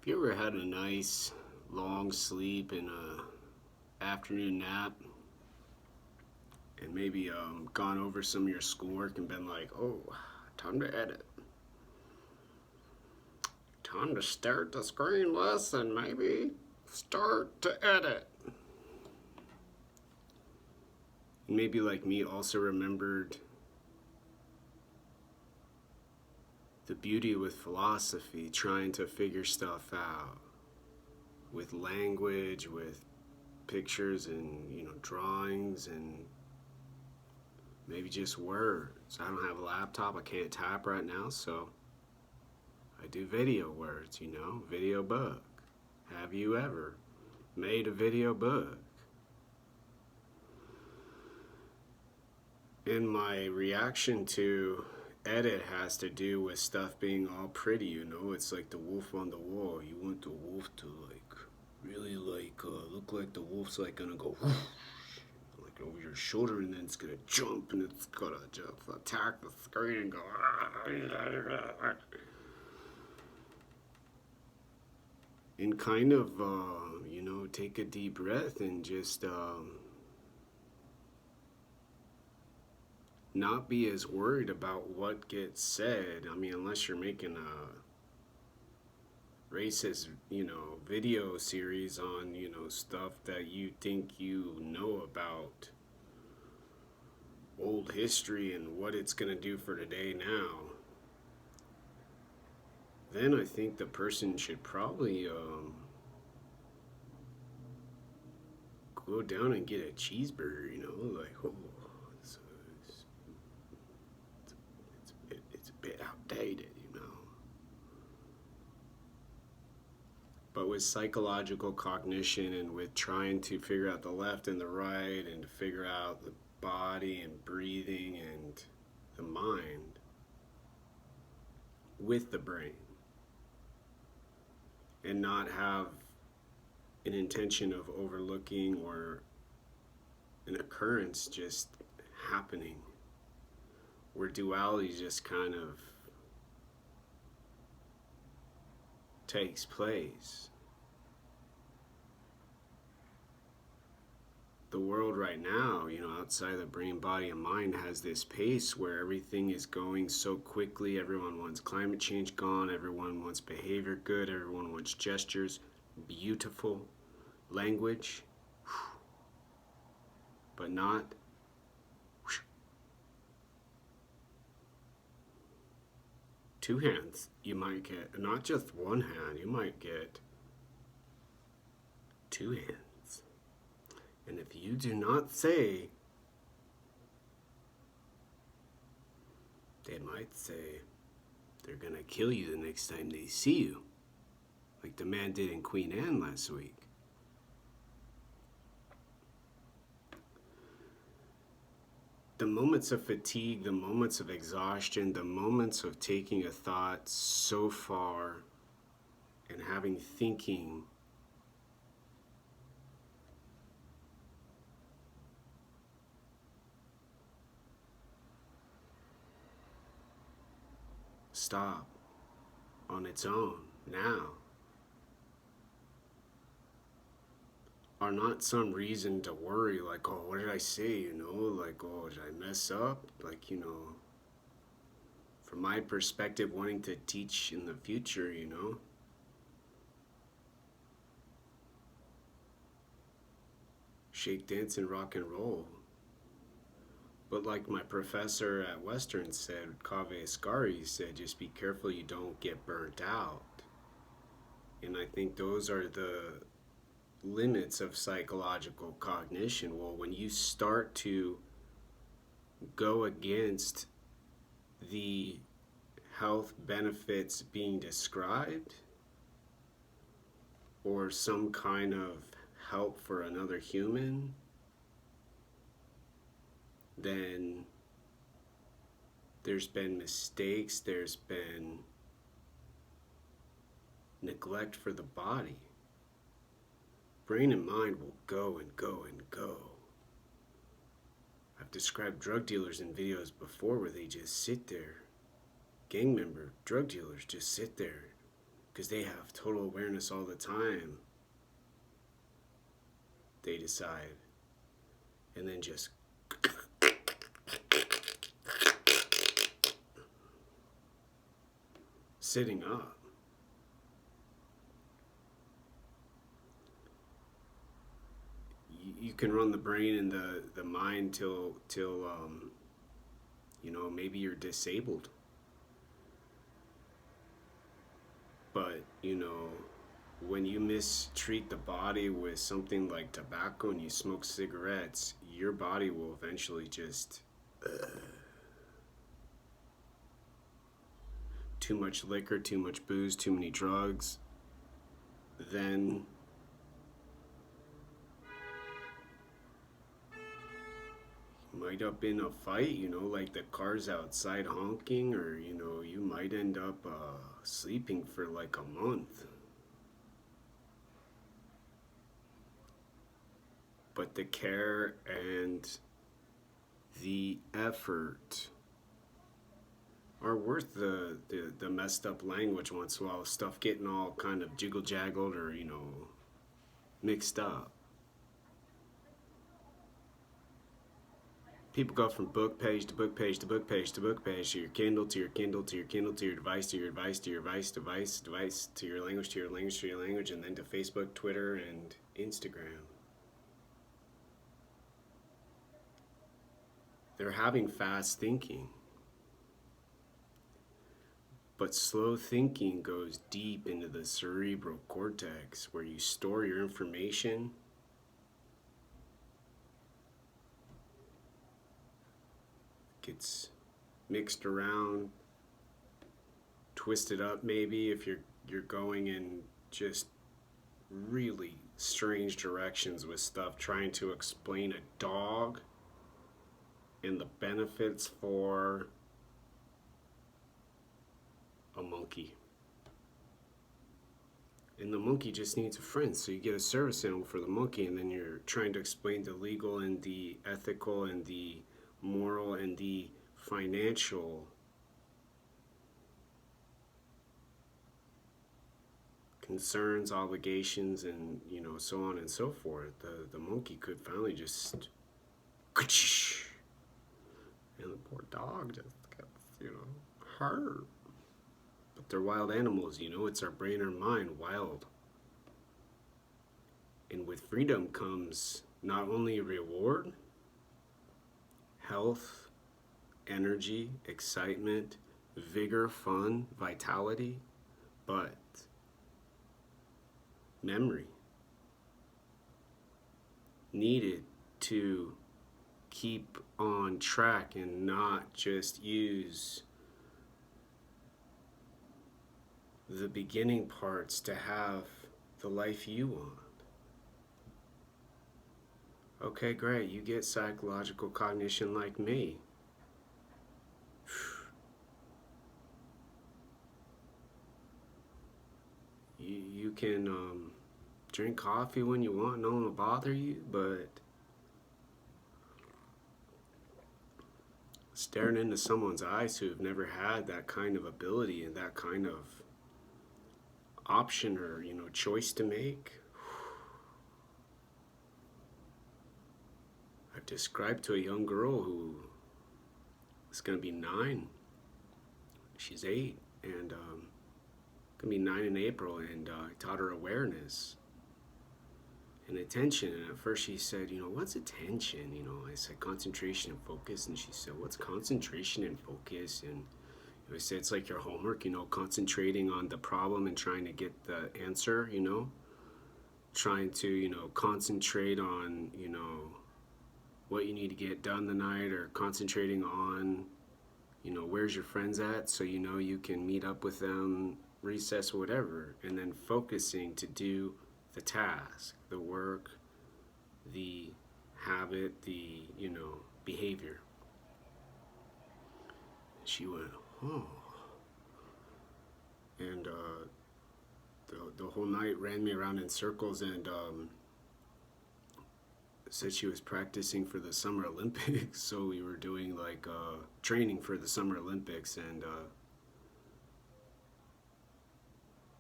Have you ever had a nice long sleep and a afternoon nap and maybe gone over some of your schoolwork and been like, oh, time to edit. Time to stare at the screen less and maybe start to edit. Maybe like me also remembered the beauty with philosophy, trying to figure stuff out with language, with pictures and drawings and maybe just words. I don't have a laptop, I can't type right now, so I do video words, video book. Have you ever made a video book? And my reaction to edit has to do with stuff being all pretty, it's like the wolf on the wall. You want the wolf to really look like the wolf's gonna go like over your shoulder, and then it's gonna jump and it's gonna just attack the screen and go and kind of take a deep breath and just not be as worried about what gets said. I mean, unless you're making a racist, video series on, stuff that you think you know about old history and what it's going to do for today now, then I think the person should probably go down and get a cheeseburger, oh, it's, it's a bit outdated, But with psychological cognition and with trying to figure out the left and the right and to figure out the body and breathing and the mind with the brain, and not have an intention of overlooking or an occurrence just happening, where duality just kind of takes place. The world right now, outside of the brain, body, and mind, has this pace where everything is going so quickly. Everyone wants climate change gone. Everyone wants behavior good. Everyone wants gestures, beautiful language, but not two hands. You might get not just one hand, you might get two hands. And if you do not say, they might say they're gonna kill you the next time they see you, like the man did in Queen Anne last week. The moments of fatigue, the moments of exhaustion, the moments of taking a thought so far and having thinking stop on its own now are not some reason to worry, like, oh, what did I say, like, oh, did I mess up? Like, from my perspective, wanting to teach in the future, shake, dance, and rock and roll. But like my professor at Western said, Kaveh Asghari said, just be careful you don't get burnt out. And I think those are the limits of psychological cognition. Well, when you start to go against the health benefits being described or some kind of help for another human, then there's been mistakes, there's been neglect for the body. Brain and mind will go and go and go. I've described drug dealers in videos before where they just sit there. Gang member drug dealers just sit there, because they have total awareness all the time, they decide, and then just sitting up. You can run the brain and the mind till maybe you're disabled. But, when you mistreat the body with something like tobacco and you smoke cigarettes, your body will eventually just too much liquor, too much booze, too many drugs, then might up in a fight, like the cars outside honking, or you might end up sleeping for like a month. But the care and the effort are worth the messed up language once in a while, stuff getting all kind of jiggle jaggled or mixed up. People go from book page to book page to book page to book page, to your Kindle, to your Kindle, to your Kindle, to your device, to your device, to your device, to your language, to your language, to your language, and then to Facebook, Twitter, and Instagram. They're having fast thinking. But slow thinking goes deep into the cerebral cortex, where you store your information. Gets mixed around, twisted up maybe if you're going in just really strange directions with stuff, trying to explain a dog and the benefits for a monkey. And the monkey just needs a friend, so you get a service animal for the monkey, and then you're trying to explain the legal and the ethical and the moral and the financial concerns, obligations, and so on and so forth. The monkey could finally just and the poor dog just gets hurt. But they're wild animals, it's our brain or mind, wild. And with freedom comes not only reward, health, energy, excitement, vigor, fun, vitality, but memory. Needed to keep on track and not just use the beginning parts to have the life you want. Okay, great. You get psychological cognition like me. You can drink coffee when you want. No one will bother you, but staring into someone's eyes who have never had that kind of ability and that kind of option or choice to make. I've described to a young girl who is going to be 9. She's 8 and going to be 9 in April, and I taught her awareness and attention. And at first she said, what's attention? I said concentration and focus, and she said, what's concentration and focus? And I said, it's like your homework, concentrating on the problem and trying to get the answer, trying to, concentrate on, what you need to get done the night, or concentrating on, where's your friends at, so you can meet up with them, recess, whatever, and then focusing to do the task, the work, the habit, the, behavior. She went, oh. And the whole night ran me around in circles, and said she was practicing for the Summer Olympics. So we were doing like training for the Summer Olympics, and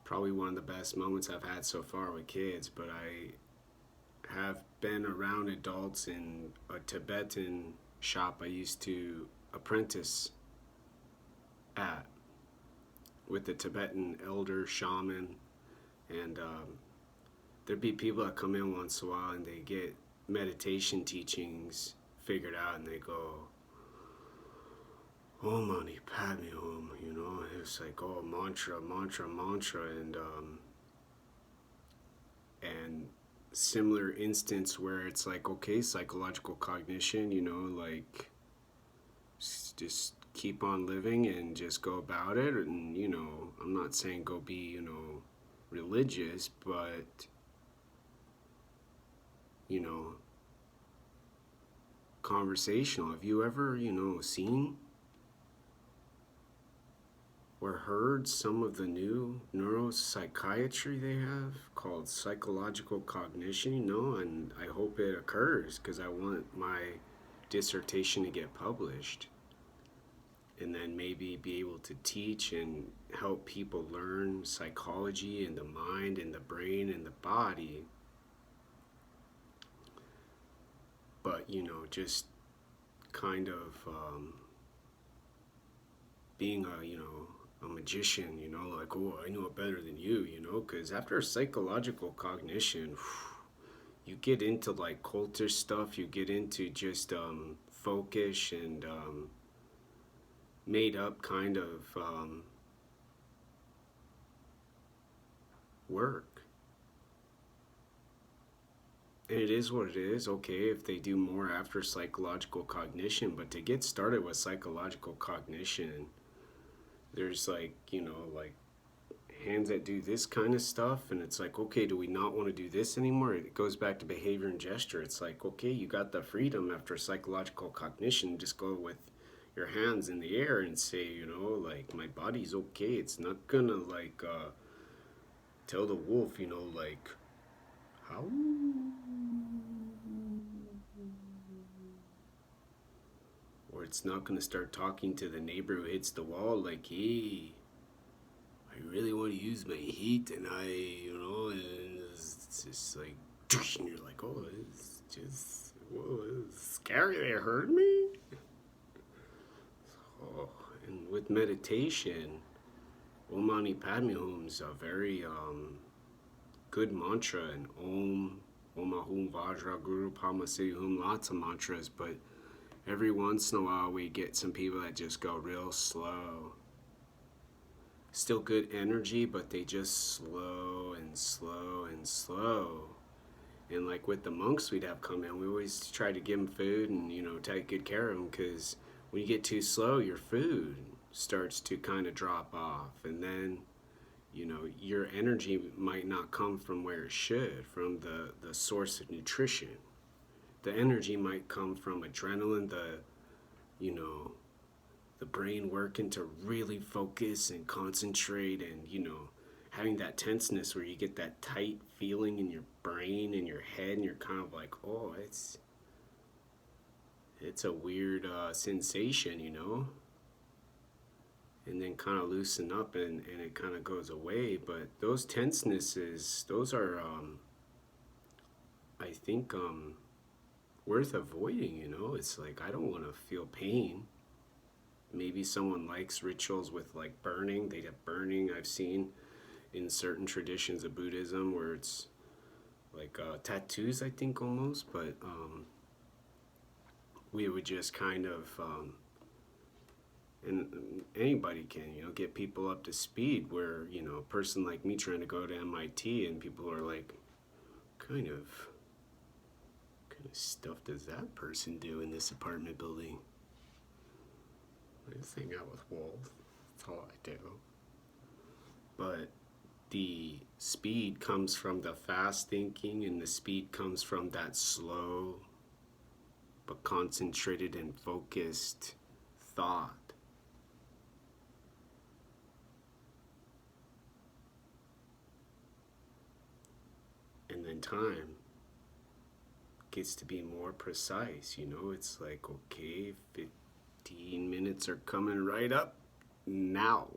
probably one of the best moments I've had so far with kids. But I have been around adults in a Tibetan shop I used to apprentice at with the Tibetan elder shaman, and there'd be people that come in once in a while and they get meditation teachings figured out, and they go, "Oh, Mani Padme Hum," it's like, oh, mantra, mantra, mantra, and similar instance where it's like, okay, psychological cognition, like just keep on living and just go about it. And I'm not saying go be religious, but you know conversational. Have you ever seen or heard some of the new neuropsychiatry they have called psychological cognition? And I hope it occurs because I want my dissertation to get published, and then maybe be able to teach and help people learn psychology and the mind and the brain and the body. But just kind of being a magician, like, oh, I know it better than you, because after psychological cognition, you get into like cultish stuff, you get into just folkish and made up kind of work. And it is what it is. Okay, if they do more after psychological cognition, but to get started with psychological cognition, there's like hands that do this kind of stuff, and it's like, okay, do we not want to do this anymore? It goes back to behavior and gesture. It's like, okay, you got the freedom after psychological cognition, just go with your hands in the air and say, like, my body's okay. It's not gonna like tell the wolf, like, how, or it's not gonna start talking to the neighbor who hits the wall like, hey, I really want to use my heat, and and it's just like, and you're like, oh, it's just, whoa, it's scary. They heard me. Oh, and with meditation, Om Mani Padme Hum is a very good mantra, and Om Ahum Vajra Guru Padma Siddhi Hum, lots of mantras, but every once in a while we get some people that just go real slow. Still good energy, but they just slow and slow and slow. And like with the monks we'd have come in, we always try to give them food and take good care of them, because when you get too slow, your food starts to kind of drop off, and then your energy might not come from where it should, from the source of nutrition. The energy might come from adrenaline, the brain working to really focus and concentrate, and having that tenseness where you get that tight feeling in your brain and your head, and you're kind of like, oh, it's a weird sensation, and then kind of loosen up, and it kind of goes away. But those tensenesses, those are I think worth avoiding. It's like, I don't want to feel pain. Maybe someone likes rituals with like burning. They'd have burning, I've seen in certain traditions of Buddhism, where it's like tattoos, I think, almost. But we would just kind of and anybody can get people up to speed, where a person like me trying to go to MIT, and people are like, kind of stuff does that person do in this apartment building? I just hang out with wolves. That's all I do. But the speed comes from the fast thinking, and the speed comes from that slow but concentrated and focused thought. And then time gets to be more precise. It's like, okay, 15 minutes are coming right up now.